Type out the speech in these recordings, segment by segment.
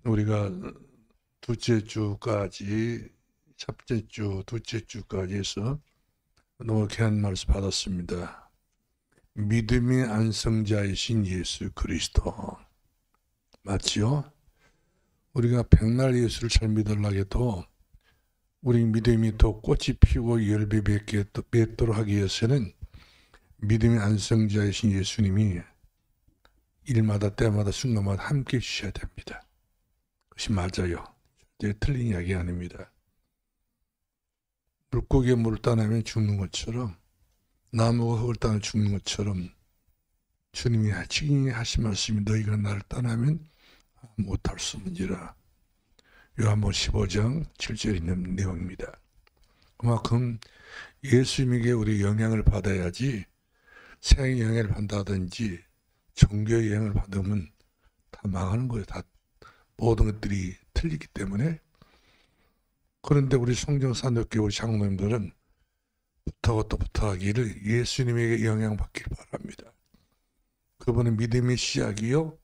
우리가 둘째 주까지, 첫째 주, 둘째 주까지 해서 너무 귀한 말씀 받았습니다. 믿음의 안성자이신 예수 그리스도. 맞지요? 우리가 백날 예수를 잘 믿으려고 해도 우리 믿음이 더 꽃이 피고 열매 맺도록 하기 위해서는 믿음의 안성자이신 예수님이 일마다 때마다 순간마다 함께 해주셔야 됩니다. 그것이 맞아요. 절대 틀린 이야기 아닙니다. 물고기에 물을 따내면 죽는 것처럼, 나무가 흙을 따내 죽는 것처럼 주님이 하신 말씀이 너희가 나를 떠나면 못할 수 없느니라. 요한복음 15장 7절에 있는 내용입니다. 그만큼 예수님에게 우리 영향을 받아야지, 세상의 영향을 받다든지 종교의 영향을 받으면 다 망하는 거예요. 다 모든 것들이 틀리기 때문에. 그런데 우리 성정산업교 우리 장로님들은 부탁하고 또 부탁하기를 예수님에게 영향받길 바랍니다. 그분은 믿음의 시작이요,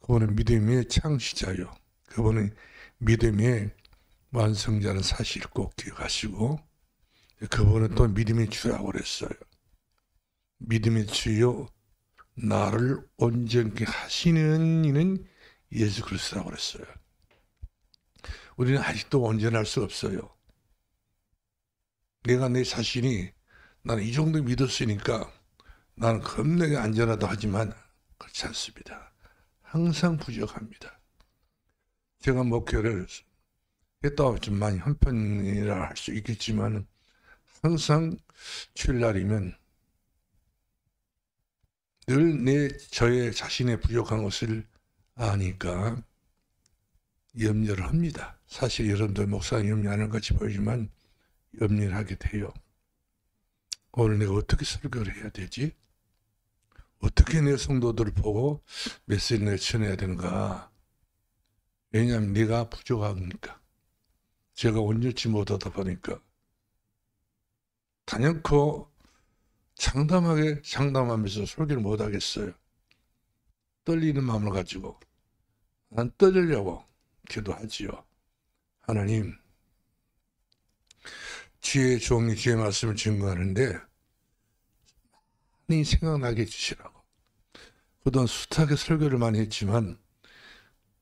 그분은 믿음의 창시자요, 그분은 믿음의 완성자는 사실 꼭 기억하시고, 그분은 또 믿음의 주라고 그랬어요. 믿음의 주요 나를 온전케 하시는 이는 예수 그리스도라고 그랬어요. 우리는 아직도 온전할 수 없어요. 내가 내 자신이 나는 이 정도 믿었으니까 나는 겁나게 안전하다 하지만 그렇지 않습니다. 항상 부족합니다. 제가 목회를 했다 좀 많이 한편이라 할 수 있겠지만 항상 주일날이면 늘 저의 자신의 부족한 것을 아니까 염려를 합니다. 사실 여러분들 목사님 염려하는 것 같이 보이지만 염려를 하게 돼요. 오늘 내가 어떻게 설교를 해야 되지? 어떻게 내 성도들을 보고 메시지를 전해야 되는가? 왜냐하면 내가 부족하니까. 제가 온전치 못하다 보니까 단연코 장담하게 장담하면서 설교를 못하겠어요. 떨리는 마음을 가지고 안 떨리려고 기도하지요. 하나님, 주의 종이 주의 말씀을 증거하는데 많이 생각나게 해주시라고. 그동안 숱하게 설교를 많이 했지만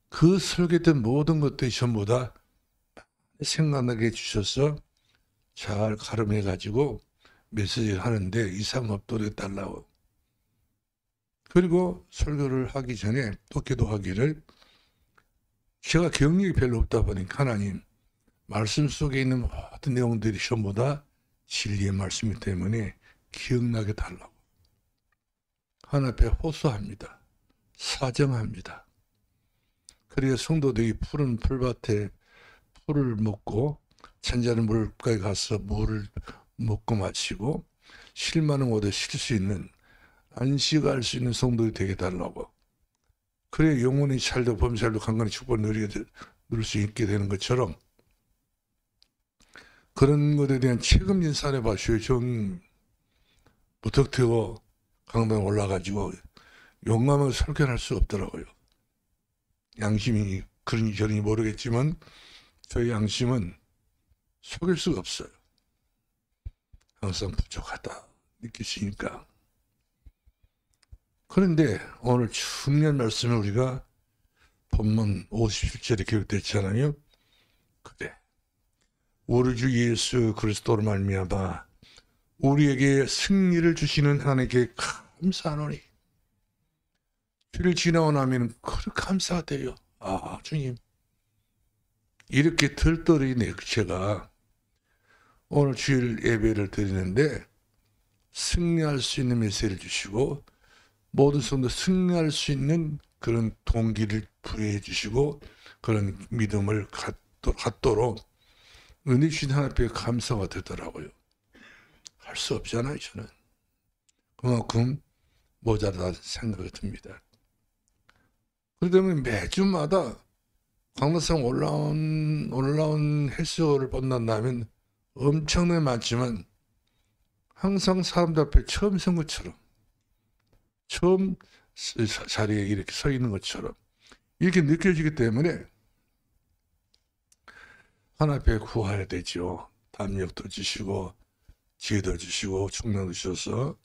그 설교했던 모든 것들이 전부 다 생각나게 해주셔서 잘 가름해가지고 메시지를 하는데 이상 없도록 해달라고. 그리고 설교를 하기 전에 또 기도하기를, 제가 경력이 별로 없다 보니까 하나님, 말씀 속에 있는 모든 내용들이 전부 다 진리의 말씀이기 때문에 기억나게 달라고. 하나님 앞에 호소합니다. 사정합니다. 그래야 성도들이 푸른 풀밭에 풀을 먹고 잔잔한 물가에 가서 물을 먹고 마시고 쉴 만한 곳에 쉴 수 있는, 안식할 수 있는 성도들이 되게 달라고. 그래야 영혼이 살도 범살도 강건히 축복을 누릴 수 있게 되는 것처럼, 그런 것에 대한 책임진 사례 봐주요. 좀 무턱대고 강당에 올라가지고 용감하게 설교할 수 없더라고요. 양심이 그런지 저런지 모르겠지만 저희 양심은 속일 수가 없어요. 항상 부족하다 느끼시니까. 그런데 오늘 중요한 말씀을 우리가 본문 57절에 기록됐잖아요. 그래, 우리 주 예수 그리스도로 말미암아 우리에게 승리를 주시는 하나님께 감사하노니. 주를 지나고 나면 그렇게 감사가 돼요. 아, 주님, 이렇게 들떠리 제가 오늘 주일 예배를 드리는데 승리할 수 있는 메시지를 주시고 모든 성도 승리할 수 있는 그런 동기를 부여해 주시고 그런 믿음을 갖도록 은혜 주신 하나님 앞에 감사가 되더라고요. 할 수 없잖아요, 저는. 그만큼 모자라다는 생각이 듭니다. 그러다 보면 매주마다 강남산 올라온 횟수를 본다면 엄청나게 많지만 항상 사람들 앞에 처음 선 것처럼, 처음 자리에 이렇게 서 있는 것처럼 이렇게 느껴지기 때문에 하나님께 구해야 되죠. 담력도 주시고 지혜도 주시고 총명도 주셔서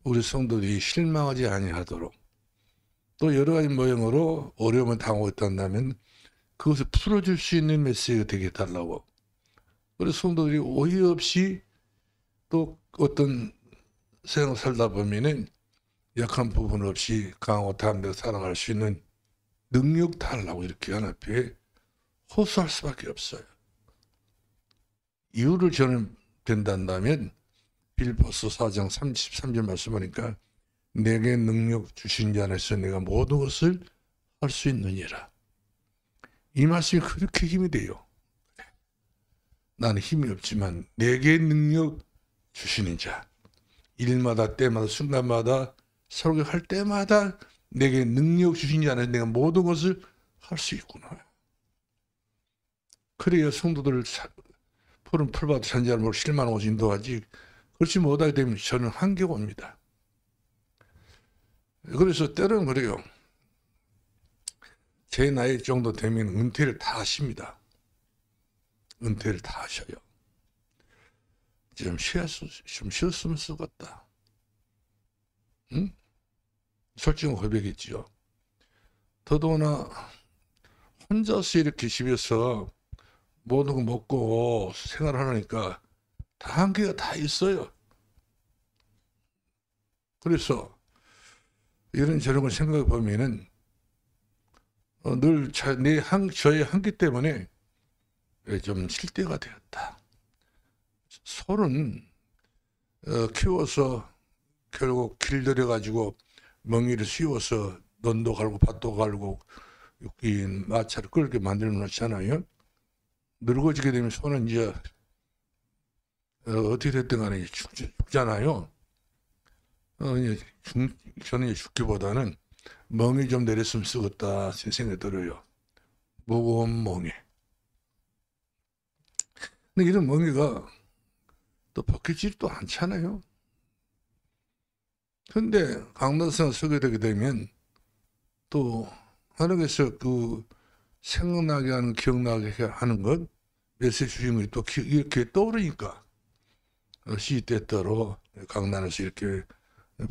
우리 성도들이 실망하지 아니하도록, 또 여러 가지 모형으로 어려움을 당하고 있다면 그것을 풀어줄 수 있는 메시지가 되게 해달라고. 그래서 성도들이 오해 없이 또 어떤 생활 살다 보면은 약한 부분 없이 강하고 담대하게 살아갈 수 있는 능력 달라고 이렇게 하나님께 호소할 수밖에 없어요. 이유를 저는 된다면 빌보서 4장 33절 말씀하니까 내게 능력 주신 자 안에서 내가 모든 것을 할 수 있느니라. 이 말씀이 그렇게 힘이 돼요. 나는 힘이 없지만 내게 능력 주시는 자, 일마다 때마다 순간마다 설교할 때마다 내게 능력 주신 자 안에서 내가 모든 것을 할 수 있구나. 그래야 성도들을 푸른 풀밭 산자를 모르고 실만하고 인도하지, 그렇지 못하게 되면 저는 한계가 옵니다. 그래서 때로는 그래요. 제 나이 정도 되면 은퇴를 다 하십니다. 은퇴를 다 하셔요. 좀 쉬었으면 쓰겠다. 응? 솔직한 고백이지요. 더더구나 혼자서 이렇게 집에서 모든 거 먹고 생활하니까 다 한계가 다 있어요. 그래서 이런 저런 걸 생각해 보면은 늘 저의 한계 때문에 좀 쉴 때가 되었다. 소는 키워서 결국 길들여 가지고 멍이를 씌워서 논도 갈고 밭도 갈고 이 마차를 끌게 만들어 놓잖아요. 늙어지게 되면 소는 이제 어떻게 됐든 간에 죽잖아요. 저는 죽기보다는 멍이 좀 내렸으면 쓰겠다 생각이 들어요. 무거운 멍이. 근데 이런 멍이가 또 벗겨지지도 않잖아요. 근데 강단성 소개되게 되면 또 하나님께서 그 생각나게 하는, 기억나게 하는 것, 메시지 주신 것이 또 이렇게 떠오르니까 시때때로 강단에서 이렇게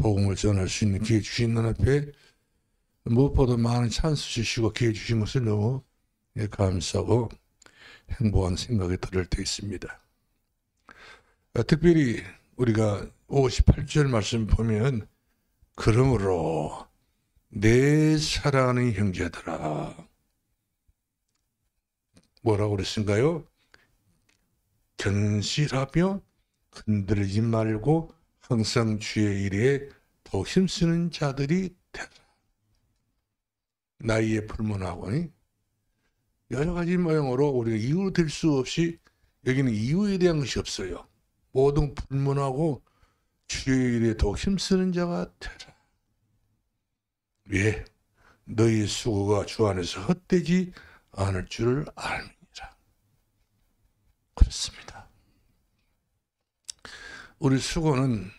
복음을 전할 수 있는 기회 주신 하나님 앞에 무엇보다 많은 찬스 주시고 기회 주신 것을 너무 감사하고 행복한 생각이 들을 때 있습니다. 특별히 우리가 58절 말씀 보면 그러므로 내 사랑하는 형제들아, 뭐라고 그랬을까요? 견실하며 흔들리지 말고 항상 주의 일에 더 힘쓰는 자들이 되라. 나이에 불문하고니 여러 가지 모양으로 우리가 이유 될 수 없이, 여기는 이유에 대한 것이 없어요. 모든 불문하고 주의 일에 더 힘쓰는 자가 되라. 왜? 너희 수고가 주 안에서 헛되지 않을 줄을 알미니라. 그렇습니다. 우리 수고는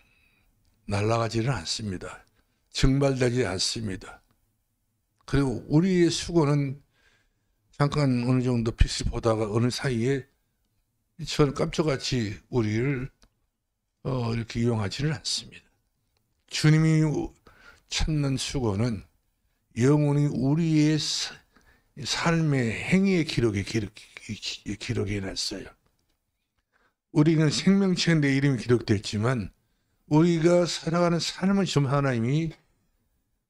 날아가지는 않습니다. 증발되지 않습니다. 그리고 우리의 수고는 잠깐 어느 정도 빛을 보다가 어느 사이에 저 깜짝같이 우리를 이렇게 이용하지는 않습니다. 주님이 찾는 수고는 영원히 우리의 삶의 행위의 기록이 났어요. 우리는 생명체에 내 이름이 기록됐지만 우리가 살아가는 삶은 좀 하나님이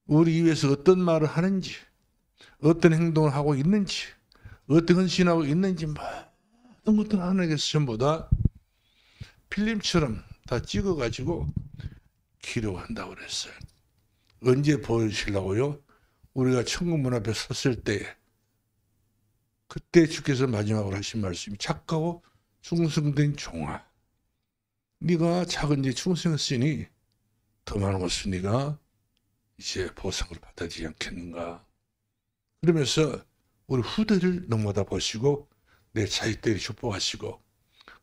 우리 위해서 어떤 말을 하는지, 어떤 행동을 하고 있는지, 어떤 헌신하고 있는지 모든 것들 하나님께서 전부 다 필름처럼 다 찍어가지고 기록한다고 그랬어요. 언제 보여주시려고요? 우리가 천국문 앞에 섰을 때, 그때 주께서 마지막으로 하신 말씀이 착하고 충성된 종아, 네가 작은 데 충성했으니 더 많은 것을 네가 이제 보상을 받아들이지 않겠는가. 그러면서 우리 후대를 넘어다 보시고 내 자식들이 축복하시고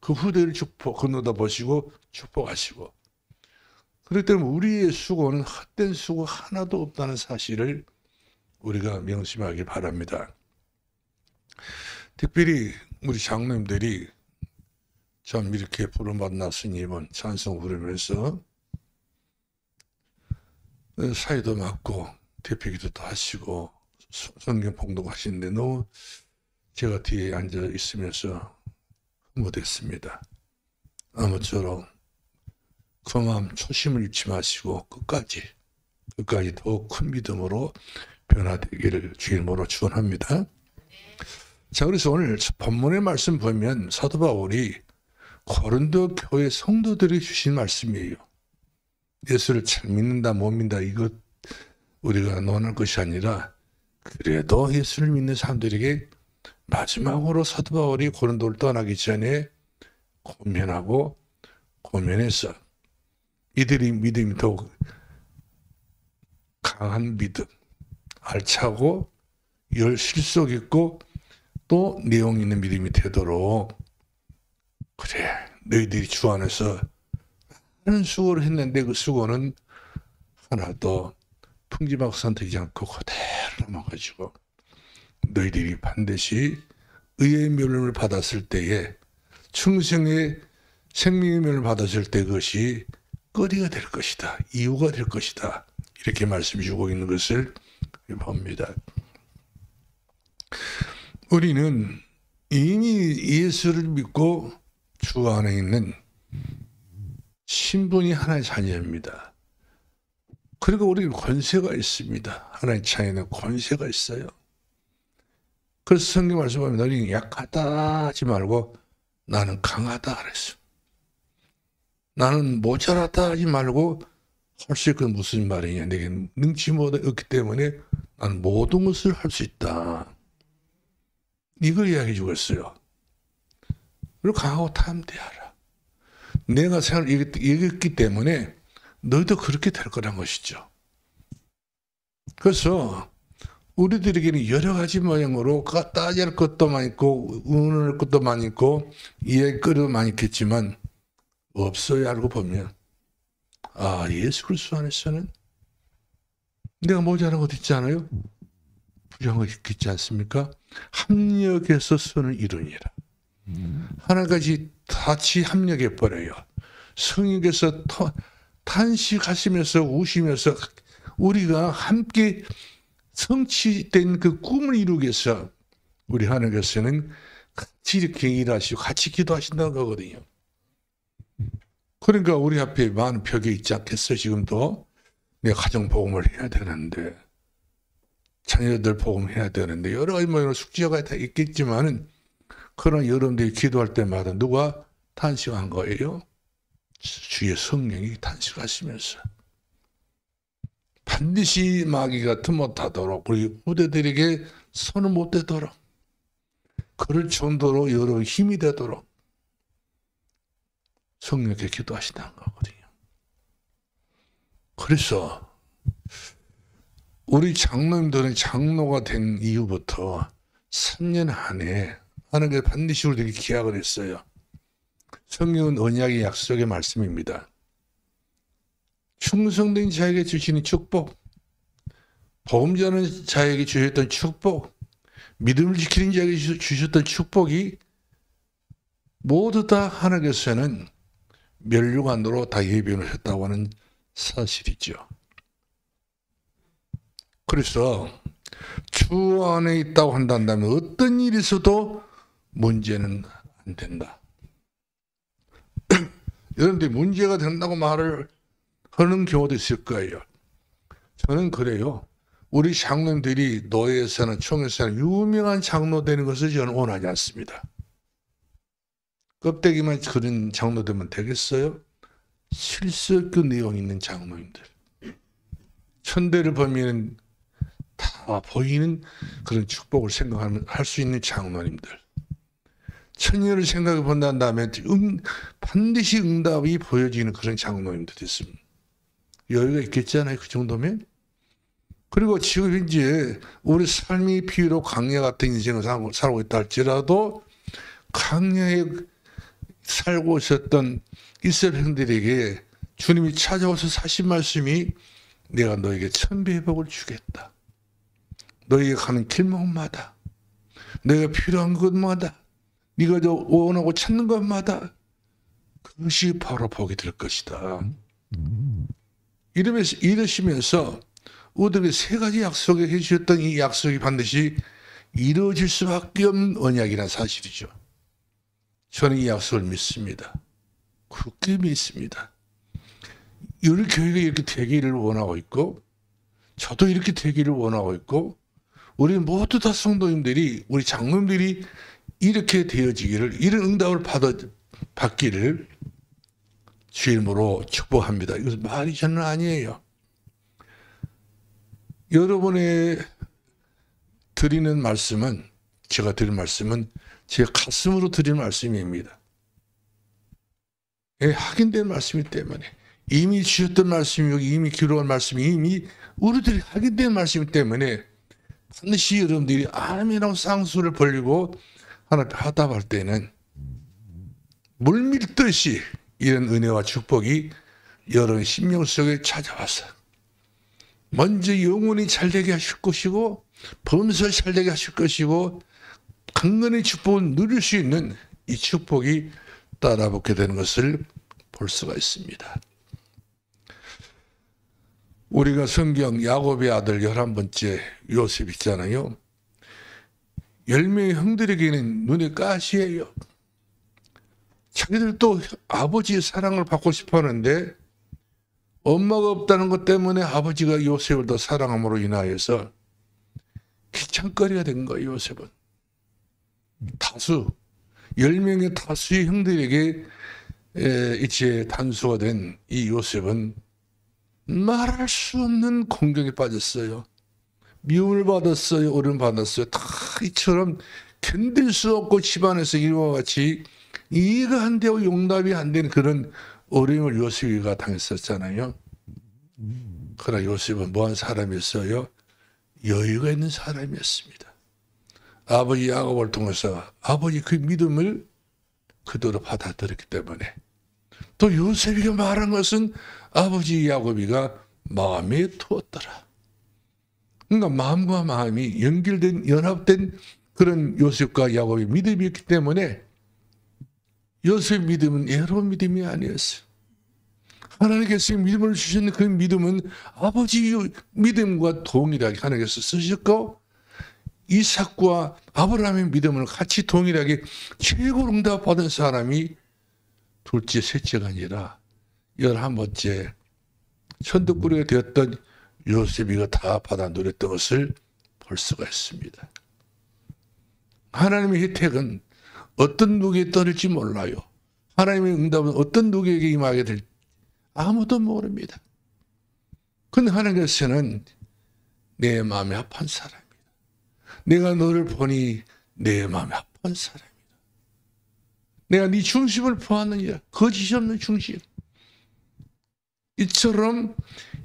그 후대를 건너다 보시고 축복하시고, 그렇기 때문에 우리의 수고는 헛된 수고 하나도 없다는 사실을 우리가 명심하기 바랍니다. 특별히 우리 장로님들이 참 이렇게 부름받았으니 이번 찬송 부르면서 사회도 맡고 대표기도도 하시고 성경 봉독하시는데 너무 제가 뒤에 앉아 있으면서 못했습니다. 아무쪼록 그 마음 초심을 잃지 마시고 끝까지 더 큰 믿음으로 변화되기를 주의 이름으로 축원합니다. 자, 그래서 오늘 본문의 말씀 보면 사도 바울이 고린도 교회 성도들이 주신 말씀이에요. 예수를 잘 믿는다 못 믿는다 이것 우리가 논할 것이 아니라 그래도 예수를 믿는 사람들에게 마지막으로 사도 바울이 고린도를 떠나기 전에 고면해서 이들이 믿음이 더욱 강한 믿음, 알차고 실속 있고 또 내용 있는 믿음이 되도록 그래 너희들이 주 안에서 많은 수고를 했는데 그 수고는 하나도 풍지박산 되지 않고 그대로 남아가지고 너희들이 반드시 의의 멸름을 받았을 때에 충성의 생명의 멸름을 받았을 때 그것이 거리가 될 것이다. 이유가 될 것이다. 이렇게 말씀해 주고 있는 것을 봅니다. 우리는 이미 예수를 믿고 주 안에 있는 신분이 하나의 자녀입니다. 그리고 우리는 권세가 있습니다. 하나의 자녀는 권세가 있어요. 그래서 성경 말씀 보면 너희는 약하다 하지 말고 나는 강하다 그랬어. 나는 모자라다 하지 말고 할 수 있건 무슨 말이냐. 내게 능치 못했기 때문에 나는 모든 것을 할 수 있다. 이걸 이야기해 주고 있어요. 그리고 강하고 탐대하라. 내가 생각을 이겼기 때문에 너희도 그렇게 될 거란 것이죠. 그래서 우리들에게는 여러 가지 모양으로 따져야 할 것도 많이 있고 의논할 것도 많이 있고 이해할 것도 많이 있겠지만 없어야 알고 보면 예수 그리스도 안에서는 내가 모자란 것 있지 않아요? 부정한 것 있지 않습니까? 합력해서 선을 이루니라. 하나까지 같이 합력해 버려요. 성령께서 탄식하시면서 우시면서 우리가 함께 성취된 그 꿈을 이루기 위해서 우리 하나님께서는 같이 이렇게 일하시고 같이 기도하신다는 거거든요. 그러니까 우리 앞에 많은 벽이 있지 않겠어요? 지금도 내가 가정 복음을 해야 되는데 자녀들 복음해야 되는데 여러 가지 모양으로 숙제가 다 있겠지만은 그러나 여러분들이 기도할 때마다 누가 탄식한 거예요? 주의 성령이 탄식하시면서 반드시 마귀가 틈못하도록 우리 후대들에게 손을 못 대도록 그럴 정도로 여러 힘이 되도록 성령께 기도하신다는 거거든요. 그래서 우리 장로님들은 장로가 된 이후부터 3년 안에 하나님께서 반드시 우리에게 기약을 했어요. 성경은 언약의 약속의 말씀입니다. 충성된 자에게 주시는 축복, 복음 전하는 자에게 주셨던 축복, 믿음을 지키는 자에게 주셨던 축복이 모두 다 하나님께서는 멸류관으로 다 예비해 놓으셨다고 하는 사실이죠. 그래서 주 안에 있다고 한다면 어떤 일이 있어도 문제는 안 된다. 여러분들이 문제가 된다고 말을 하는 경우도 있을 거예요. 저는 그래요. 우리 장로님들이 노예에서는 총회에서는 유명한 장로 되는 것을 저는 원하지 않습니다. 껍데기만 그런 장로 되면 되겠어요? 실수 그 내용 있는 장로님들. 천대를 보면 다 보이는 그런 축복을 생각하면 할 수 있는 장로님들. 천년을 생각해 본다는 다음에 반드시 응답이 보여지는 그런 장로님들이 있습니다. 여유가 있겠잖아요. 그 정도면. 그리고 지금 현재 우리 삶이 비록 광야 같은 인생을 살고 있다 할지라도 광야에 살고 있었던 이스라엘 형들에게 주님이 찾아와서 하신 말씀이 내가 너에게 천배회복을 주겠다. 너에게 가는 길목마다 너희가 필요한 것마다 네가 저 원하고 찾는 것마다 그것이 바로 복이 될 것이다. 이러시면서 우리에게 세 가지 약속을 해주셨던 이 약속이 반드시 이루어질 수밖에 없는 언약이라는 사실이죠. 저는 이 약속을 믿습니다. 굳게 믿습니다. 우리 교회가 이렇게 되기를 원하고 있고, 저도 이렇게 되기를 원하고 있고, 우리 모두 다 성도님들이, 우리 장로님들이 이렇게 되어지기를, 이런 응답을 받기를 주의 이름으로 축복합니다. 이것은 말이 저는 아니에요. 여러분의 드리는 말씀은, 제가 드리는 말씀은 제 가슴으로 드리는 말씀입니다. 확인된 말씀이기 때문에, 이미 주셨던 말씀이고 이미 기록한 말씀이 이미 우리들이 확인된 말씀이기 때문에 반드시 여러분들이 아멘하고 쌍수를 벌리고 하나님 화답할 때는 물밀듯이 이런 은혜와 축복이 여러분의 심령 속에 찾아와서 먼저 영혼이 잘되게 하실 것이고 범사를 잘되게 하실 것이고 강건의 축복을 누릴 수 있는 이 축복이 따라붙게 되는 것을 볼 수가 있습니다. 우리가 성경 야곱의 아들 11번째 요셉 있잖아요. 10명의 형들에게는 눈에 가시예요. 자기들도 아버지의 사랑을 받고 싶어 하는데 엄마가 없다는 것 때문에 아버지가 요셉을 더 사랑함으로 인하여서 귀찮거리가 된 거예요. 요셉은. 10명의 다수의 형들에게 이제 단수가 된 이 요셉은 말할 수 없는 공경에 빠졌어요. 미움을 받았어요. 어려움 받았어요. 다 이처럼 견딜 수 없고 집안에서 이와 같이 이해가 안 되고 용납이 안 되는 그런 어려움을 요셉이가 당했었잖아요. 그러나 요셉은 뭐한 사람이었어요? 여유가 있는 사람이었습니다. 아버지 야곱을 통해서 아버지 그 믿음을 그대로 받아들였기 때문에 또 요셉이가 말한 것은 아버지 야곱이가 마음에 두었더라. 그러니까 마음과 마음이 연합된 그런 요셉과 야곱의 믿음이었기 때문에 요셉의 믿음은 애로운 믿음이 아니었어요. 하나님께서 믿음을 주신 그 믿음은 아버지의 믿음과 동일하게 하나님께서 쓰셨고 이삭과 아브라함의 믿음을 같이 동일하게 최고 응답받은 사람이 둘째, 셋째가 아니라 11번째 천덕꾸리가 되었던 요셉이가 다 받아 누렸던 것을 볼 수가 있습니다. 하나님의 혜택은 어떤 누구에게 떨어질지 몰라요. 하나님의 응답은 어떤 누구에게 임하게 될지 아무도 모릅니다. 그런데 하나님께서는 내 마음에 합한 사람이다. 내가 너를 보니 내 마음에 합한 사람이다. 내가 네 중심을 보았느니라. 거짓이 없는 중심. 이처럼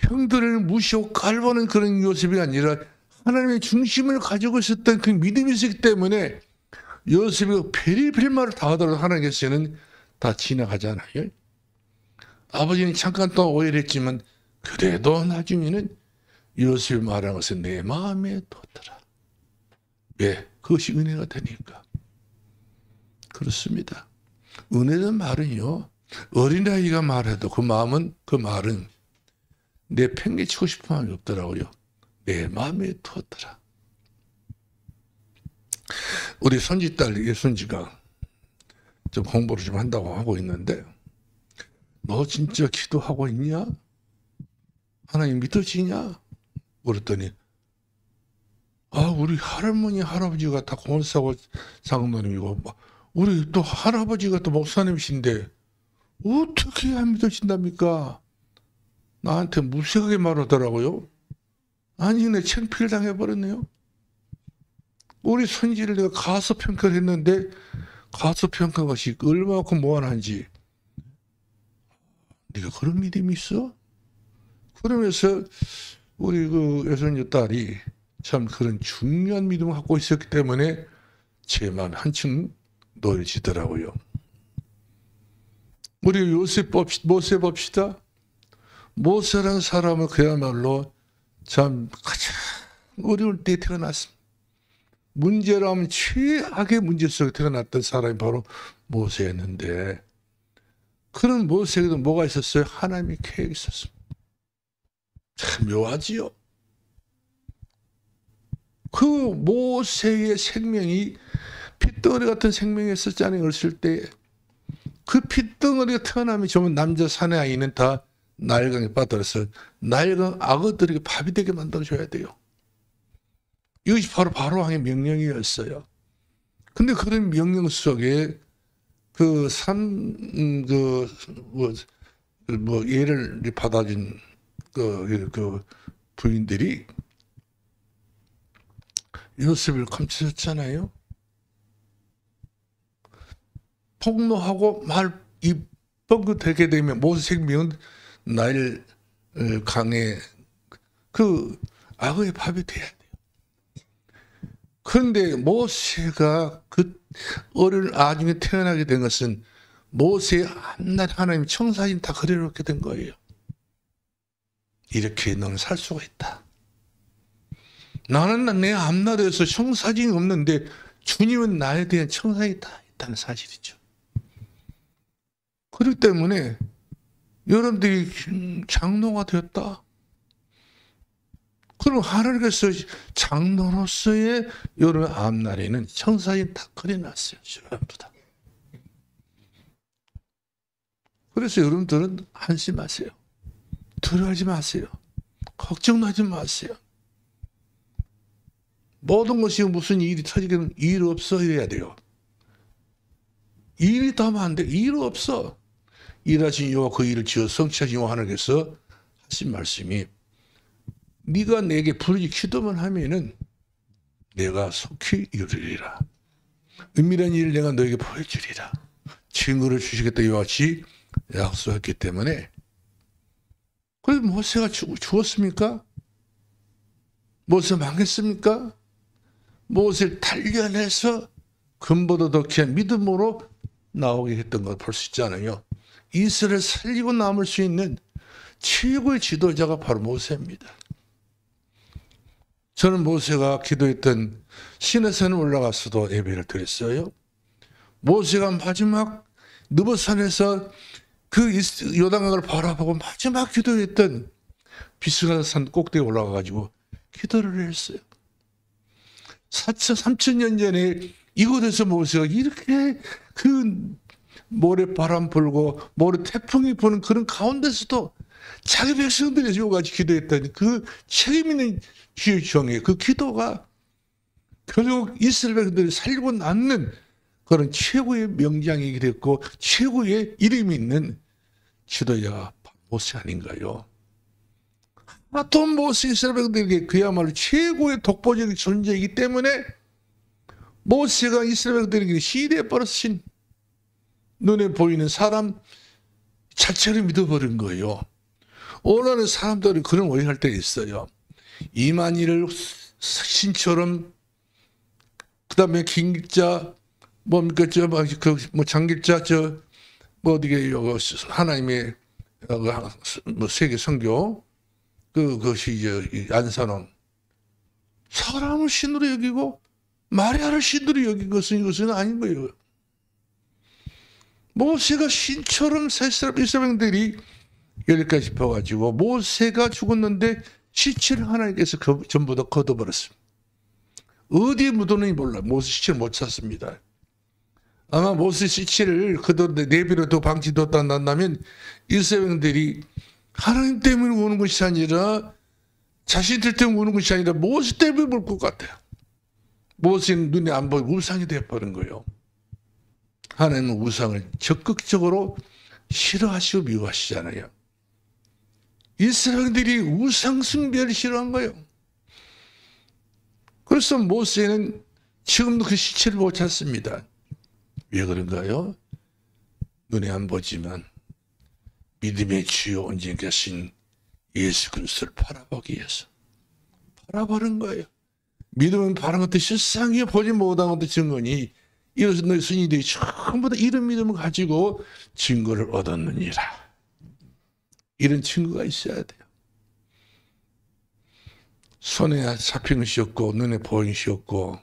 형들을 무시하고 깔보는 그런 요셉이 아니라 하나님의 중심을 가지고 있었던 그 믿음이 있었기 때문에 요셉이 별의별 말을 다 하더라도 하나님께서는 다 지나가잖아요. 아버지는 잠깐 동안 오해를 했지만 그래도 나중에는 요셉이 말하는 것은 내 마음에 뒀더라. 왜? 그것이 은혜가 되니까. 그렇습니다. 은혜는 말은요. 어린아이가 말해도 그 말은 내 팽개치고 싶은 마음이 없더라고요. 내 마음에 두었더라. 우리 손짓딸 예순지가 좀 공부를 좀 한다고 하고 있는데 너 진짜 기도하고 있냐? 하나님 믿어지냐? 그랬더니 우리 할머니 할아버지가 다 권사고 장로님이고 우리 또 할아버지가 또 목사님이신데 어떻게 안 믿어진답니까? 나한테 무색하게 말하더라고요. 아니 내 창피를 당해버렸네요. 우리 손지를 내가 가소평가를 했는데 가소평가 것이 얼마만큼 무한한지 네가 그런 믿음이 있어? 그러면서 우리 그 여손녀 딸이 참 그런 중요한 믿음을 갖고 있었기 때문에 제 마음이 한층 놓여지더라고요. 우리 모세 봅시다. 모세라는 사람은 그야말로 참 가장 어려울 때 태어났습니다. 문제라면 최악의 문제 속에 태어났던 사람이 바로 모세였는데, 그런 모세에게도 뭐가 있었어요? 하나님의 계획이 있었습니다. 참 묘하지요. 그 모세의 생명이 핏덩어리 같은 생명이었었잖아요. 어렸을 때. 그 핏덩어리가 태어나면 전부 남자 사내 아이는 다 나일강에 빠뜨려서 나일강 악어들에게 밥이 되게 만들어줘야 돼요. 이것이 바로 바로왕의 명령이었어요. 근데 그런 명령 속에 예를 받아준 그 부인들이 요셉을 감추셨잖아요. 폭로하고 이 뻥긋하게 되면 모세 생명은 나일 강에 그 악어의 밥이 돼야 돼요. 그런데 모세가 그 어린 아중에 태어나게 된 것은 모세의 앞날 하나님 청사진 다 그려놓게 된 거예요. 이렇게 너는 살 수가 있다. 나는 내 앞날에서 청사진이 없는데 주님은 나에 대한 청사진이 다 있다는 사실이죠. 그렇기 때문에 여러분들이 장로가 되었다. 그럼 하나님께서 장로로서의 여러분 앞날에는 청사진 다 그려놨어요. 전부 다. 그래서 여러분들은 안심하세요. 두려워하지 마세요. 걱정하지 마세요. 모든 것이 무슨 일이 터지면 일 없어 이래야 돼요. 일이 더 하면 안 돼. 일 없어. 일하신 여호와 그 일을 지어 성취하신 여호와 하나님께서 하신 말씀이 네가 내게 부르짖 기도만 하면은 내가 속히 이루리라. 은밀한 일을 내가 너에게 보여주리라. 증거를 주시겠다 이와 같이 약속했기 때문에. 그래서 모세가 죽었습니까? 모세가 망했습니까? 모세를 단련해서 금보다 더 귀한 믿음으로 나오게 했던 걸 볼 수 있잖아요. 이스라엘을 살리고 남을 수 있는 최고의 지도자가 바로 모세입니다. 저는 모세가 기도했던 시내산에 올라가서도 예배를 드렸어요. 모세가 마지막 느보산에서 그 요단강을 바라보고 마지막 기도했던 비스가산 꼭대기에 올라가가지고 기도를 했어요. 3,000년 전에 이곳에서 모세가 이렇게 그 모래바람 불고 모래 태풍이 부는 그런 가운데서도 자기 백성들이 여기까지 기도했다니 그 책임 있는 주의 그 기도가 결국 이스라엘 백성들을 살리고 낳는 그런 최고의 명장이 됐고 최고의 이름이 있는 지도자가 모세 아닌가요? 또 모세 이스라엘 백성들에게 그야말로 최고의 독보적인 존재이기 때문에 모세가 이스라엘 백성들에게 시대에 버릇인 눈에 보이는 사람 자체를 믿어버린 거예요. 오늘은 사람들이 그런 오해할 때 있어요. 이만희를 신처럼 그다음에 김기자 뭡니까 장길자 어디게 하나님의 세계 선교 그것이 이제 안산원 사람을 신으로 여기고 마리아를 신으로 여긴 이것은 아닌 거예요. 모세가 신처럼 이스라엘들이 여기까지 짚어가지고 모세가 죽었는데 시체를 하나님께서 전부 다 걷어버렸습니다. 어디에 묻었는지 몰라. 모세 시체를 못 찾습니다. 아마 모세 시체를 내비로 방치뒀다 난다면 이스라엘들이 하나님 때문에 우는 것이 아니라 자신들 때문에 우는 것이 아니라 모세 때문에 울 것 같아요. 모세는 눈에 안 보이고 우상이 되어버린 거예요. 하나님은 우상을 적극적으로 싫어하시고 미워하시잖아요. 이스라엘들이 우상 숭배를 싫어한 거예요. 그래서 모세는 지금도 그 시체를 못 찾습니다. 왜 그런가요? 눈에 안 보지만 믿음의 주요 온전히 계신 예수 그리스도를 바라보기 위해서 바라보는 거예요. 믿음은 바라는 것도 실상이 보지 못한 것도 증거니 이것은 너희 스님들이 전부 다 이런 믿음을 가지고 증거를 얻었느니라. 이런 증거가 있어야 돼요. 손에 잡힌 것이 없고 눈에 보인 것이 없고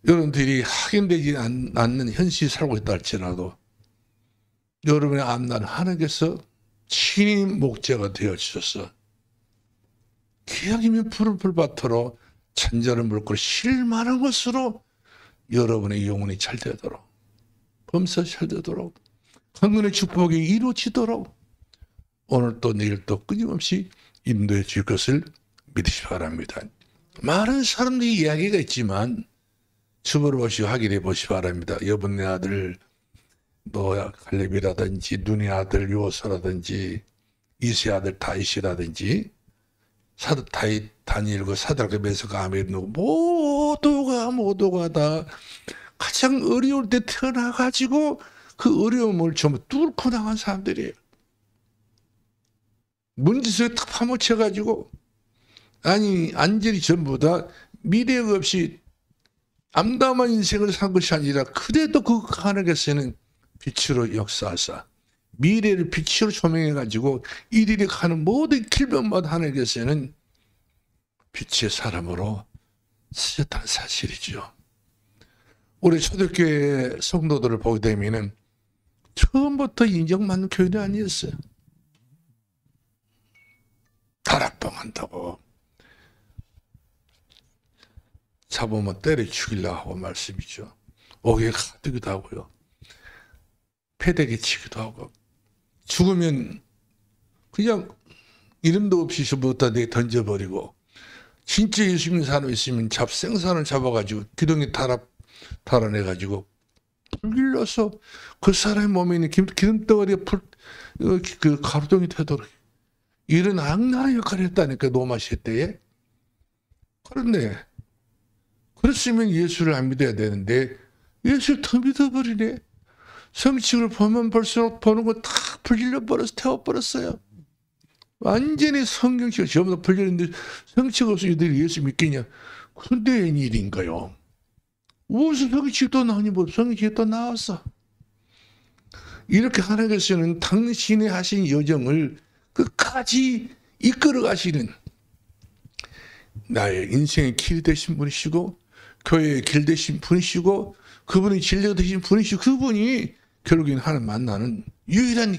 여러분들이 확인되지 않는 현실이 살고 있다 할지라도 여러분의 앞날은 하나님께서 친히 목재가 되어주셔서 기약이면 푸른 풀밭으로 잔잔한 물결 실만한 것으로 여러분의 영혼이 잘 되도록, 범사 잘 되도록, 한군의 축복이 이루어지도록 오늘 또 내일 또 끊임없이 인도해 줄 것을 믿으시기 바랍니다. 많은 사람들이 이야기가 있지만 주보를 보시고 확인해 보시기 바랍니다. 여분의 아들 갈렙이라든지 눈의 아들 요호사라든지 이세의 아들 다윗이라든지 다니엘과 사드락과 메삭과 아벳느고 모두가 다 가장 어려울 때 태어나가지고 그 어려움을 전부 뚫고 나간 사람들이에요. 문지석에 탁 파묻혀가지고 안전히 전부 다 미래가 없이 암담한 인생을 산 것이 아니라 그래도 그 하나님께서는 빛으로 역사하사 미래를 빛으로 조명해가지고 이들이 가는 모든 길변마다 하나님께서는 빛의 사람으로 쓰셨다는 사실이죠. 우리 초대교회 성도들을 보게 되면 처음부터 인정받는 교회는 아니었어요. 다락방한다고 잡으면 때려 죽이려고 하고 말씀이죠. 옥에 가두기도 하고요. 패대기 치기도 하고 죽으면 그냥 이름도 없이 저부터 내게 던져버리고 진짜 예수 믿는 사람 있으면 생선을 잡아가지고 기둥에 달아내가지고 불길러서 그 사람의 몸에 있는 기름덩어리가 그 가루덩이 되도록 이런 악랄한 역할을 했다니까 노마 시대에. 그런데 그랬으면 예수를 안 믿어야 되는데 예수를 더 믿어버리네. 성취를 보면 볼수록 보는 거 다 불질러버려서 태워버렸어요. 완전히 성경식을 전부 다 불렸는데 성취가 없어 이들이 예수 믿겠냐. 그런데 일인가요? 무슨 성취도 나오니 뭐 성취가 또 나왔어. 이렇게 하나님께서는 당신이 하신 여정을 끝까지 이끌어 가시는 나의 인생의 길이 되신 분이시고 교회의 길 되신 분이시고 그분이 진리가 되신 분이시고 그분이 결국엔 하나님 만나는 유일한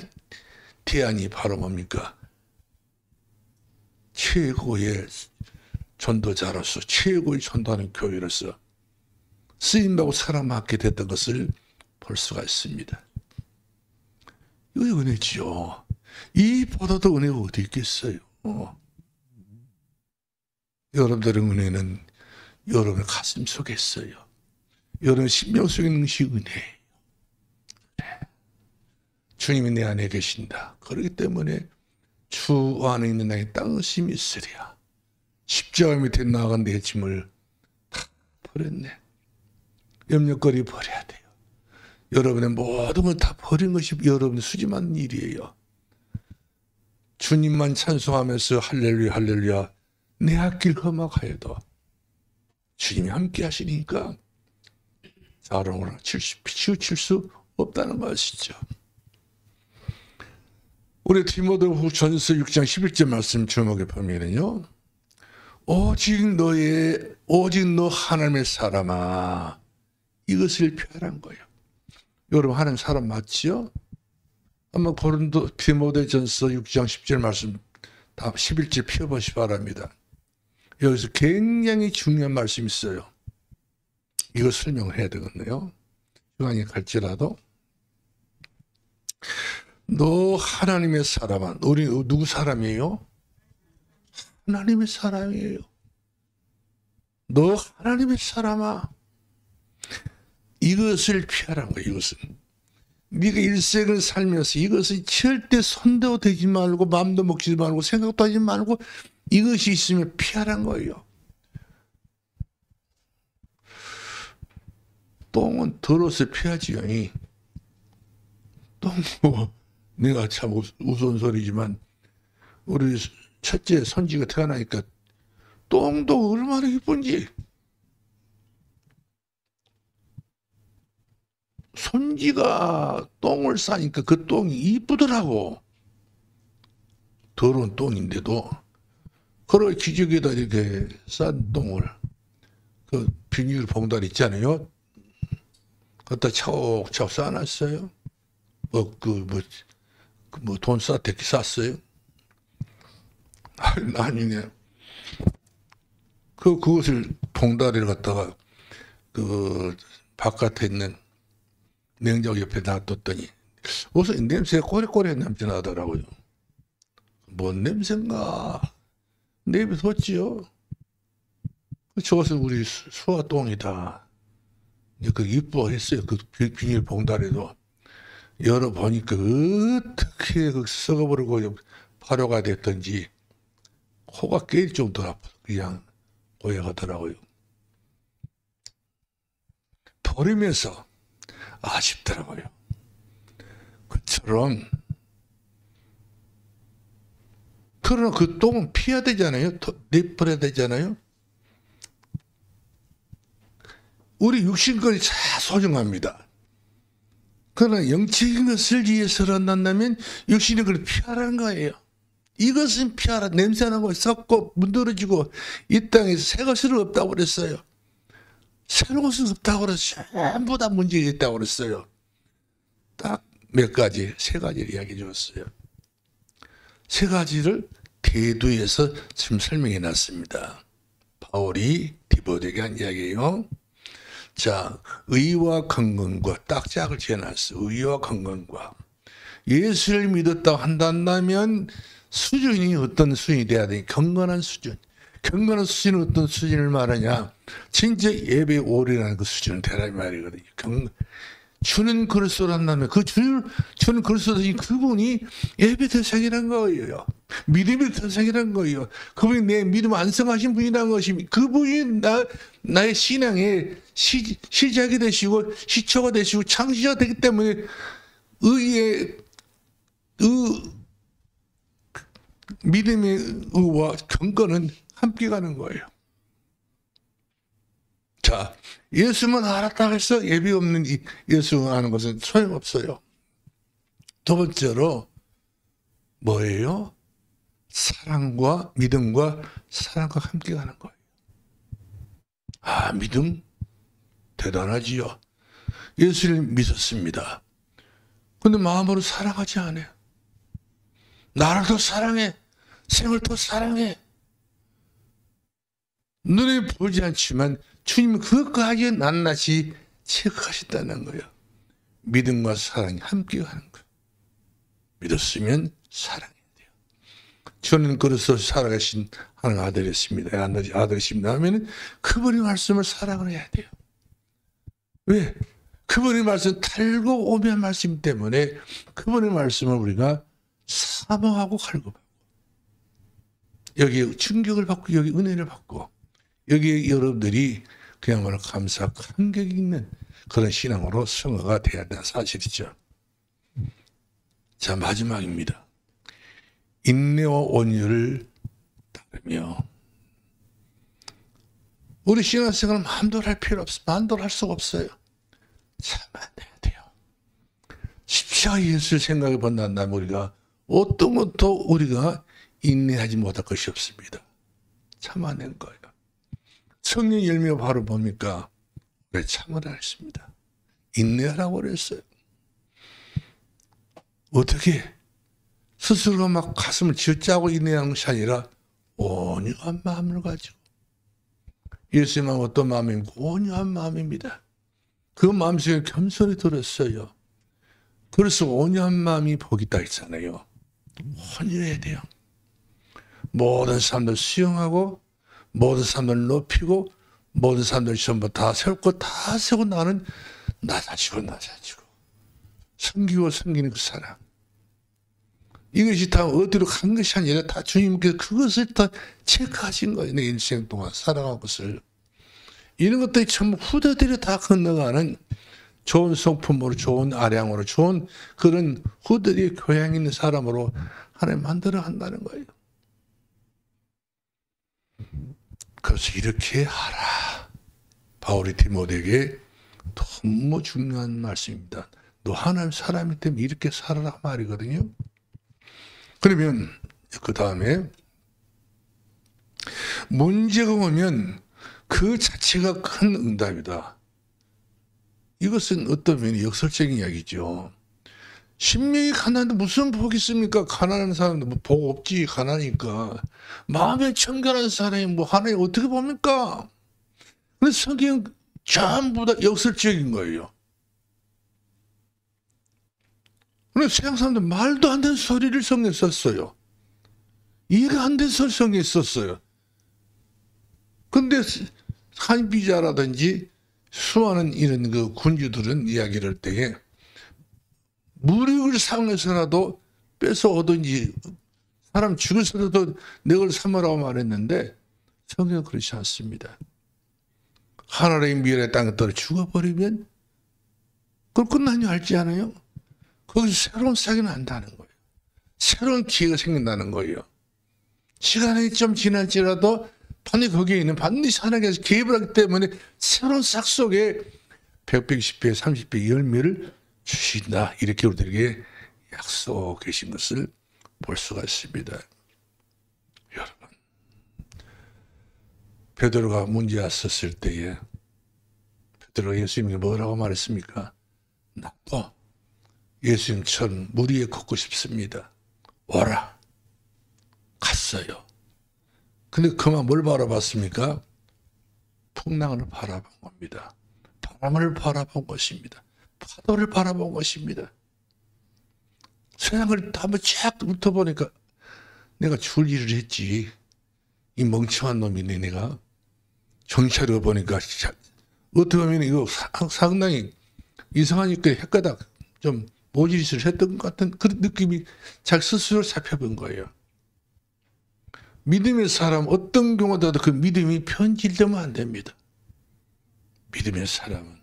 대안이 바로 뭡니까? 최고의 전도자로서 최고의 전도하는 교회로서 쓰임받고 사랑받게 됐던 것을 볼 수가 있습니다. 이거 은혜지요. 이보다도 은혜가 어디 있겠어요. 여러분들의 은혜는 여러분의 가슴 속에 있어요. 여러분의 심령 속에 있는 것이 은혜예요. 주님이 내 안에 계신다. 그렇기 때문에 주 안에 있는 나의 땅심이 있으랴. 십자가 밑에 나아간 내 짐을 다 버렸네. 염려거리 버려야 돼요. 여러분의 모든 걸 다 버린 것이 여러분의 수지만 일이에요. 주님만 찬송하면서 할렐루야 할렐루야 내 앞길 험악하여도 주님이 함께 하시니까 자롱으로 치우칠 수 없다는 것이죠. 우리 디모데후전서 6장 11절 말씀 주목해 보면요. 오직 너 하나님의 사람아 이것을 표현한 거예요. 여러분 하나님 사람 맞지요? 한번 디모데전서 6장 10절 말씀 다 11절 펴보시 바랍니다. 여기서 굉장히 중요한 말씀이 있어요. 이거 설명을 해야 되겠네요. 시간이 갈지라도 너 하나님의 사람아. 우리 누구 사람이에요? 하나님의 사람이에요. 너 하나님의 사람아. 이것을 피하라는 거예요. 이것은 네가 일생을 살면서 이것은 절대 손도 대지 말고 마음도 먹지 말고 생각도 하지 말고 이것이 있으면 피하라는 거예요. 똥은 더러워서 피하지요. 똥 뭐 내가 참 우스운소리지만 우리 첫째 손지가 태어나니까 똥도 얼마나 이쁜지. 손지가 똥을 싸니까 그 똥이 이쁘더라고. 더러운 똥인데도 그걸 기저귀에다 이렇게 싼 똥을 그 비닐 봉다리 있잖아요. 갖다 차곡차곡 쌓아놨어요. 돈 되게 쌌어요. 나중에 그것을 봉다리를 갖다가 바깥에 있는 냉장고 옆에 놔뒀더니 우선 냄새가 꼬리꼬리한 냄새 나더라고요. 뭔 냄새인가 내비뒀지요. 저것은 우리 수화똥이다. 이뻐했어요. 비닐 봉다리도 열어보니까 어떻게 썩어버리고 발효가 됐던지 코가 깨질 정도로 그냥 고여가더라고요. 버리면서 아쉽더라고요. 그처럼 그러나 그 똥은 피해야 되잖아요. 내버려야 되잖아요. 우리 육신권이 다 소중합니다. 그러나 영적인 것을 위해서라 난다면 육신의 걸 피하라는 거예요. 이것은 피하라. 냄새나고 썩고 문드러지고 이 땅에 새 것은 없다고 그랬어요. 새로운 것은 없다고 그랬어요. 전부 다 문제가 있다고 그랬어요. 딱 몇 가지, 세 가지를 이야기해 주었어요. 세 가지를 대두에서 지금 설명해 놨습니다. 바울이 디모데에게 한 이야기예요. 자, 의와 건강과 딱 짝을 지어놨어요. 의와 건강과. 예수를 믿었다고 한다면 수준이 어떤 수준이 돼야 되니 경건한 수준. 경건한 수준은 어떤 수준을 말하냐. 진짜 예배 오리라는 그 수준을 되라 말이거든요. 주는 그리스도를 한다면 주는 그리스도인 그분이 예배 대상이라는 거예요. 믿음의 대상이라는 거예요. 그분이 내 믿음 안성하신 분이라는 것입니다. 그분이 나의 신앙의 시작이 되시고 시초가 되시고 창시가 되기 때문에 믿음의 의와 경건은 함께 가는 거예요. 자, 예수만 알았다고 해서 예비 없는 예수만 아는 것은 소용없어요. 두 번째로 뭐예요? 사랑과 믿음과 사랑과 함께 가는 거예요. 아, 믿음 대단하지요. 예수를 믿었습니다. 근데 마음으로 사랑하지 않아요. 나를 더 사랑해. 생을 더 사랑해. 눈에 보지 않지만 주님은 그것까지 낱낱이 체크하신다는 거예요. 믿음과 사랑이 함께 가는 거예요. 믿었으면 사랑해야 돼요. 저는 그래서 살아가신 하나님 아들이었습니다. 아들이십니다 하면 그분의 말씀을 사랑을 해야 돼요. 왜? 그분의 말씀 달고 오묘한 말씀 때문에 그분의 말씀을 우리가 사모하고 갈급하고 여기에 충격을 받고 여기 은혜를 받고 여기에 여러분들이 그야말로 감사 감격이 있는 그런 신앙으로 성화가 돼야 되는 사실이죠. 자, 마지막입니다. 인내와 온유를 따르며 우리 신앙생활은 마음대로 할 필요 없어요. 마음대로 할 수가 없어요. 참아내야 돼요. 십시아 예수를 생각해 본다면 우리가 어떤 것도 우리가 인내하지 못할 것이 없습니다. 참아낸 거예요. 성령 열매가 바로 뭡니까? 왜 참으라 했습니다. 인내하라고 그랬어요. 어떻게 스스로 막 가슴을 쥐어짜고 인내하는 것이 아니라 온유한 마음을 가지고 예수님 마음은 어떤 마음입니까? 온유한 마음입니다. 그 마음속에 겸손히 들었어요. 그래서 온유한 마음이 복이 있다 했잖아요. 온유해야 돼요. 모든 사람들 수용하고 모든 사람들 높이고 모든 사람들 전부 다 세우고 다 세우고 나는 낮아지고 섬기고 섬기는 그 사랑. 이것이 다 어디로 간 것이 아니라 다 주님께서 그것을 다 체크하신 거예요. 내 인생 동안 살아간 것을. 이런 것들이 전부 후대들이 다 건너가는 좋은 성품으로 좋은 아량으로 좋은 그런 후대들이 교양 있는 사람으로 하나님 만들어 한다는 거예요. 그래서 이렇게 하라. 바울이 디모데에게 너무 중요한 말씀입니다. 너 하나님 사람이 때문에 이렇게 살아라 말이거든요. 그러면 그 다음에 문제가 오면 그 자체가 큰 응답이다. 이것은 어떤 면이 역설적인 이야기죠. 심령이 가난한데 무슨 복이 있습니까? 가난한 사람도 뭐 복 없지, 가난하니까. 마음에 청결한 사람이 뭐 하나님 어떻게 봅니까? 근데 성경은 전부 다 역설적인 거예요. 근데 세상 사람들 말도 안 되는 소리를 성경에 썼어요. 이해가 안 되는 소리 성경에 썼어요. 근데 한비자라든지 수많은 이런 그 군주들은 이야기를 할 때에 무력을 사용해서라도 뺏어 오든지 사람 죽여서라도 내 걸 삼으라고 말했는데 성경은 그렇지 않습니다. 하나님의 미래의 땅에 떨어 죽어버리면 그걸 끝나냐 알지 않아요? 거기서 새로운 사역이 난다는 거예요. 새로운 기회가 생긴다는 거예요. 시간이 좀 지날지라도 반드시 하나님께서 개입을 하기 때문에 새로운 싹 속에 100배, 10배, 30배 열매를 주신다. 이렇게 우리들에게 약속하고 계신 것을 볼 수가 있습니다. 여러분, 베드로가 문제 왔었을 때에 베드로가 예수님에게 뭐라고 말했습니까? 나도 예수님처럼 물 위에 걷고 싶습니다. 오라. 갔어요. 근데 그만 뭘 바라봤습니까? 풍랑을 바라본 겁니다. 바람을 바라본 것입니다. 파도를 바라본 것입니다. 세상을 한번 쫙 훑어보니까 내가 죽을 일을 했지. 이 멍청한 놈이네 내가. 정찰해 보니까 어떻게 보면 이거 상당히 이상하니까 헷가닥 좀 모질짓을 했던 것 같은 그런 느낌이 자기 스스로 살펴본 거예요. 믿음의 사람 어떤 경우라도 그 믿음이 편질되면 안 됩니다. 믿음의 사람은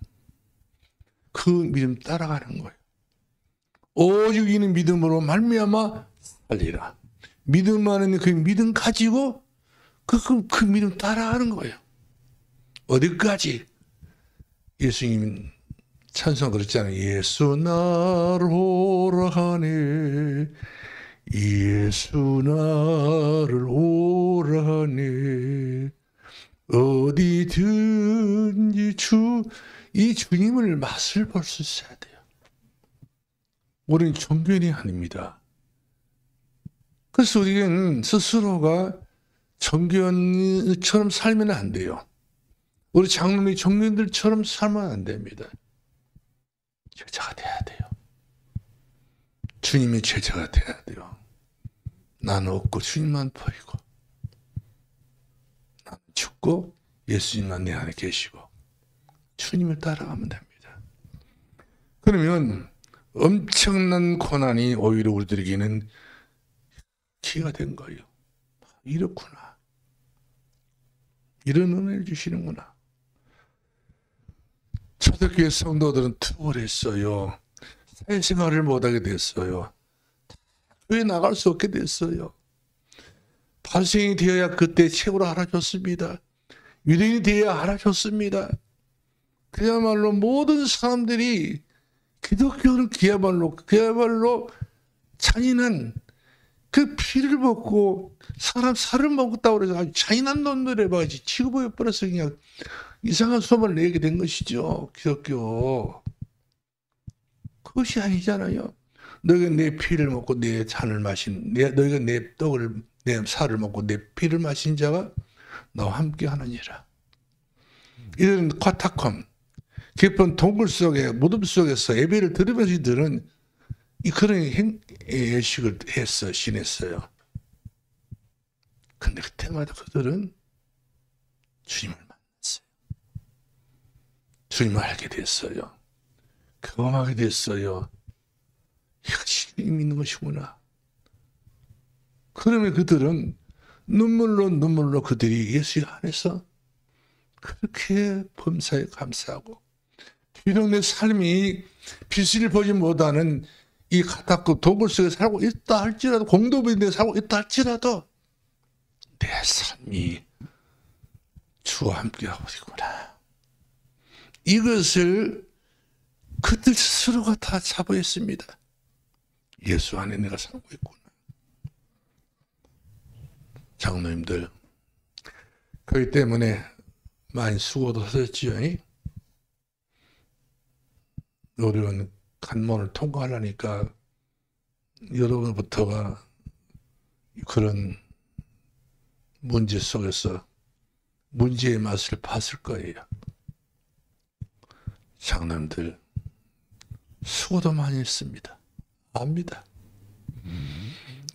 그 믿음 따라가는 거예요. 오직 이는 믿음으로 말미암아 살리라. 믿음 안에 그 믿음 가지고 그 믿음 따라가는 거예요. 어디까지? 예수님은 찬송 그랬잖아요. 예수 나를 오라 하네. 예수 나를 오라 하네. 어디든지 이 주님을 맛을 볼 수 있어야 돼요. 우리는 종교인이 아닙니다. 그래서 우리는 스스로가 종교인처럼 살면 안 돼요. 우리 장로님이 종교인들처럼 살면 안 됩니다. 제자가 돼야 돼요. 주님의 제자가 돼야 돼요. 나는 없고 주님만 보이고 나는 죽고 예수님만 내 안에 계시고 주님을 따라가면 됩니다. 그러면 엄청난 고난이 오히려 우리들에게는 기회가 된 거예요. 이렇구나. 이런 은혜를 주시는구나. 초대교회 성도들은 투을 했어요. 사회생활을 못하게 됐어요. 교회 나갈 수 없게 됐어요. 발생이 되어야 그때 책으로 알아줬습니다. 유대인이 되어야 알아줬습니다. 그야말로 모든 사람들이 기독교는 그야말로 잔인한 그 피를 먹고 사람 살을 먹었다고 그래서 아주 잔인한 놈들에 봐야지 취급해 버려서 그냥 이상한 소문을 내게 된 것이죠. 기독교. 그것이 아니잖아요. 너희가 내 피를 먹고 내 잔을 너희가 내 살을 먹고 내 피를 마신 자가 나와 함께 하느니라. 이들은 카타콤, 깊은 동굴 속에 무덤 속에서 예배를 들으면서 이들은 그런 예식을 지냈어요. 근데 그때마다 그들은 주님을 만났어요. 주님을 알게 됐어요. 경험하게 됐어요. 이것이 힘 있는 것이구나. 그러면 그들은 눈물로 그들이 예수 안에서 그렇게 범사에 감사하고 비록 내 삶이 빛을 보지 못하는 이 가닥고 동굴 속에 살고 있다 할지라도 공동체에 살고 있다 할지라도 내 삶이 주와 함께하고 있구나. 이것을 그들 스스로가 다 자부했습니다. 예수 안에 내가 살고 있구나. 장로님들, 그렇기 때문에 많이 수고도 하셨지요. 어려운 관문을 통과하려니까 여러분부터가 그런 문제 속에서 문제의 맛을 봤을 거예요. 장남들 수고도 많이 했습니다. 압니다.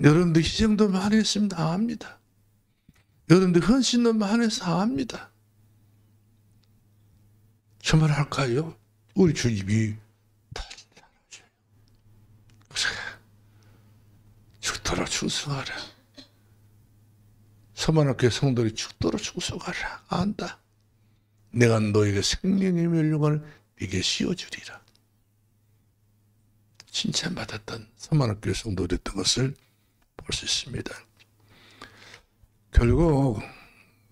여러분들 희생도 많이 했습니다. 압니다. 여러분들 헌신도 많이 해서 압니다. 정말 할까요? 우리 주님이 다 잘하셔요. 죽도록 충성하라. 서만학교의 성도들이 죽도록 충성하라. 안다. 내가 너에게 생명의 멸류관을 네게 씌워주리라. 칭찬받았던 서만학교의 성도들이었던 것을 볼 수 있습니다. 결국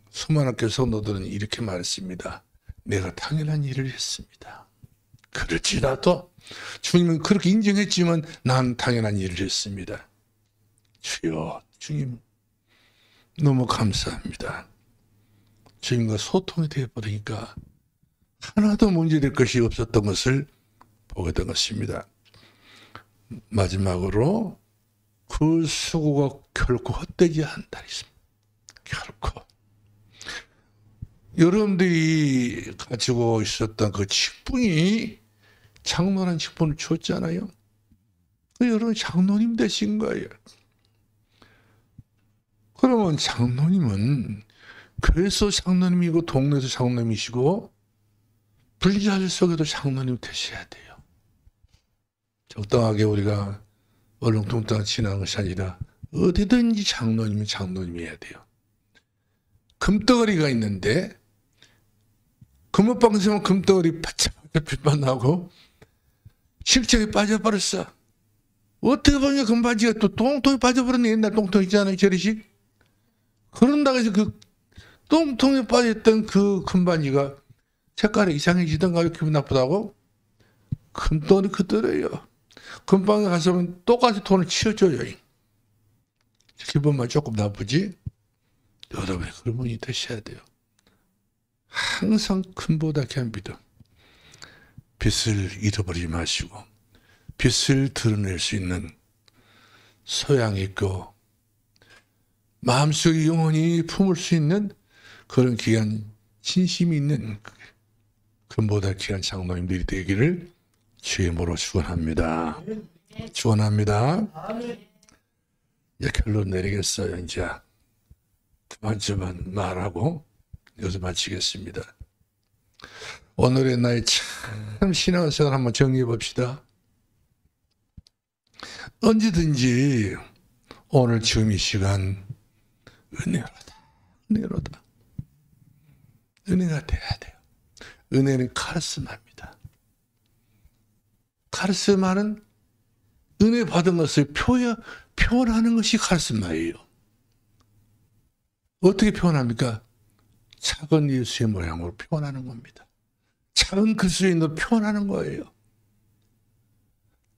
서만학교 성도들은 이렇게 말했습니다. 내가 당연한 일을 했습니다. 그렇지라도 주님은 그렇게 인정했지만 난 당연한 일을 했습니다. 주여, 주님 너무 감사합니다. 주님과 소통이 되어버리니까 하나도 문제될 것이 없었던 것을 보게 된 것입니다. 마지막으로 그 수고가 결코 헛되지 않다 했습니다. 결코. 여러분들이 가지고 있었던 그 직분이 장로라는 직분을 줬잖아요. 여러분 장로님 되신 거예요. 그러면 장로님은 교회에서 장로님이고 동네에서 장로님이시고 불자들 속에도 장로님 되셔야 돼요. 적당하게 우리가 얼렁뚱땅 지나는 것이 아니라 어디든지 장로님은 장로님이어야 돼요. 금덩어리가 있는데 금옷방 쓰면 금덩어리 바짝 빛만 나고 실적에 빠져버렸어. 어떻게 보면 금바지가 또 똥통에 빠져버렸네. 옛날 똥통 있잖아요. 저리식. 그런다고 해서 그 똥통에 빠졌던 그 금바지가 색깔이 이상해지던가 기분 나쁘다고? 금덩어리 그대로예요. 금방에 가서 똑같이 돈을 치워줘요. 기분만 조금 나쁘지? 여러분이 그런 분이 되셔야 돼요. 항상 금보다 귀한 믿음. 빛을 잃어버리지 마시고 빛을 드러낼 수 있는 소양이 있고 마음속에 영원히 품을 수 있는 그런 귀한 진심이 있는 금보다 귀한 장로님들이 되기를 주의 이름으로 축원합니다. 축원합니다. 이제 결론 내리겠어요. 이제 그만저만 말하고 여기서 마치겠습니다. 오늘의 나의 참 신앙생활 한번 정리해 봅시다. 언제든지 오늘 지금 이 시간 은혜로다. 은혜로다. 은혜가 돼야 돼요. 은혜는 카리스마입니다. 카리스마는 은혜 받은 것을 표현하는 것이 카리스마예요. 어떻게 표현합니까? 작은 예수의 모양으로 표현하는 겁니다. 작은 그리스도인으로 표현하는 거예요.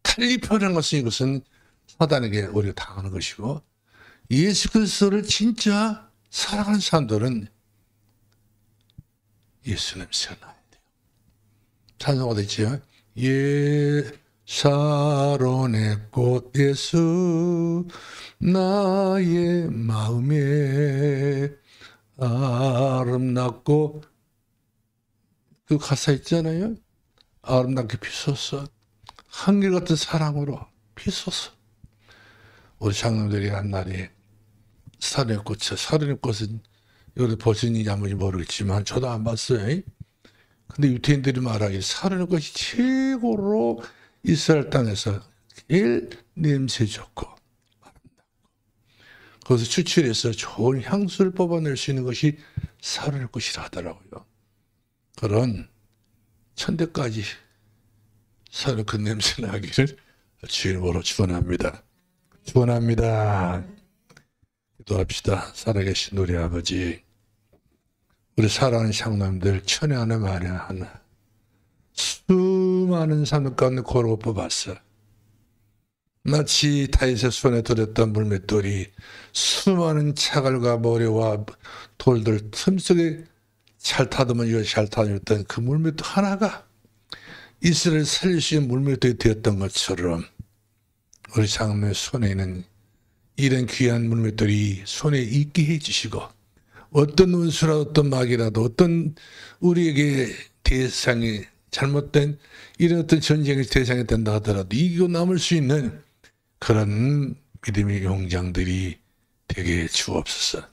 달리 표현하는 것은 이것은 사단에게 우리가 당하는 것이고 예수 그리스도를 진짜 사랑하는 사람들은 예수 냄새가 나야 돼요. 찬송가 있죠? 사론의 꽃 예수 나의 마음에 아름답고 그 가사 있잖아요. 아름답게 비소서 한결같은 사랑으로 비소서. 우리 장로들이 한 날에 사론의 꽃이요. 사론의 꽃은 여기 보시는지 아무리 모르겠지만 저도 안 봤어요. 근데 유태인들이 말하기를 사론의 꽃이 최고로 이스라엘 땅에서 제일 냄새 좋고 아름답고 거기서 추출해서 좋은 향수를 뽑아낼 수 있는 것이 사론의 꽃이라 하더라고요. 그런 천대까지 사론의 그 냄새 나기를 주님으로 축원합니다. 축원합니다. 기도합시다. 살아계신 우리 아버지, 우리 사랑하는 장남들 천에 하나 만에 하나 수많은 사람 가운데 고르고 뽑았어. 마치 다윗의 손에 들었던 물맷돌이 수많은 차갈과 모래와 돌들 틈속에 찰타더면 이거 찰타였던 그 물맷돌 하나가 이스라엘 살릴 수 있는 물맷돌이 되었던 것처럼 우리 장로의 손에 있는 이런 귀한 물맷돌이 손에 있게 해주시고 어떤 운수라도 어떤 막이라도 어떤 우리에게 대상이 잘못된 이런 어떤 전쟁의 대상이 된다 하더라도 이기고 남을 수 있는 그런 믿음의 용장들이 되게 주옵소서.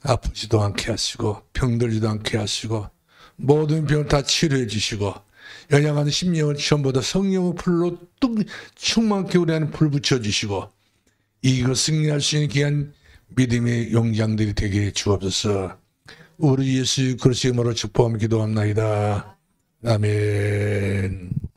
아프지도 않게 하시고 병들지도 않게 하시고 모든 병을 다 치료해 주시고 연약한 심령을 전부 다 성령의 불로 뚝 충만케 우리 안에 불 붙여주시고 이기고 승리할 수 있는 귀한 믿음의 용장들이 되게 주옵소서. 우리 예수 그리스도의 이름으로 축복하며 기도합나이다. 아멘.